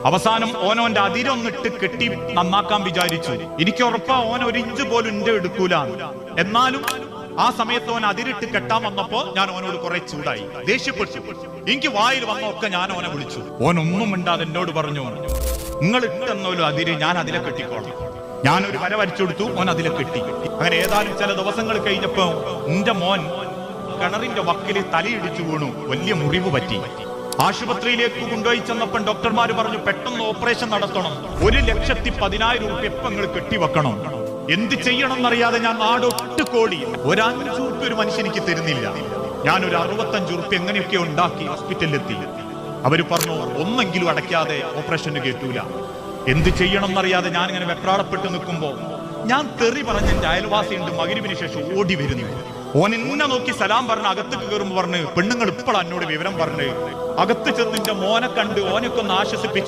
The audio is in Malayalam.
അവസാനം ഓനോന്റെ അതിരൊന്നിട്ട് കെട്ടി നന്നാക്കാൻ വിചാരിച്ചു. എനിക്ക് ഉറപ്പാ ഓൻ ഒരു ഇഞ്ച് പോലും എന്റെ എടുക്കൂല. എന്നാലും ആ സമയത്ത് ഓൻ അതിരിട്ട് കെട്ടാൻ വന്നപ്പോ ഞാൻ ഓനോട് കുറെ ചൂടായി, ദേഷ്യപ്പെട്ടു. എനിക്ക് വായിൽ വന്നൊക്കെ ഞാൻ ഓനെ വിളിച്ചു. ഓനൊന്നും മിണ്ടാതെ എന്നോട് പറഞ്ഞു, നിങ്ങൾ ഇട്ടെന്നോലും അതിര് ഞാൻ അതിലെ കെട്ടിക്കോളാം. ഞാനൊരു വര വരച്ചു കൊടുത്തു, ഓൻ അതിലെ കെട്ടി. അങ്ങനെ ഏതാനും ചില ദിവസങ്ങൾ കഴിഞ്ഞപ്പോ എന്റെ മോൻ കിണറിന്റെ വക്കില് തലയിടിച്ചു വീണു, വലിയ മുറിവ് പറ്റി. ആശുപത്രിയിലേക്ക് കൊണ്ടുപോയി ചെന്നപ്പോൾ ഡോക്ടർമാര് പറഞ്ഞു, പെട്ടെന്ന് ഓപ്പറേഷൻ നടത്തണം, 1,10,000 രൂപ ഇപ്പൊ നിങ്ങൾ കെട്ടിവെക്കണം. എന്ത് ചെയ്യണം എന്നറിയാതെ ഞാൻ നാടൊട്ട് കോടി, ഒരു 5 രൂപ ഒരു മനുഷ്യനിക്ക് തരുന്നില്ല. ഞാനൊരു 65 രൂപ എങ്ങനെയൊക്കെ ഉണ്ടാക്കി ഹോസ്പിറ്റലിലെത്തി. അവര് പറഞ്ഞു, ഒന്നെങ്കിലും അടയ്ക്കാതെ ഓപ്പറേഷന് കേട്ടൂല. എന്ത് ചെയ്യണം എന്നറിയാതെ ഞാൻ ഇങ്ങനെ വെപ്രാളപ്പെട്ട് നിൽക്കുമ്പോ ഞാൻ തെറി പറഞ്ഞ എന്റെ അയൽവാസിയുണ്ട് മഗ്‌രിബിന് ശേഷം ഓടി വരുന്നു. ഓൻ എന്നെ നോക്കി സലാം പറഞ്ഞ് അകത്തേക്ക് കയറുമ്പോ പറഞ്ഞ്, പെണ്ണുങ്ങൾ ഇപ്പോൾ എന്നോട് വിവരം പറഞ്ഞ് അകത്ത് ചെന്നിന്റെ മോനെ കണ്ട് ഓനൊക്കെ ഒന്ന് ആശ്വസിപ്പിച്ചു.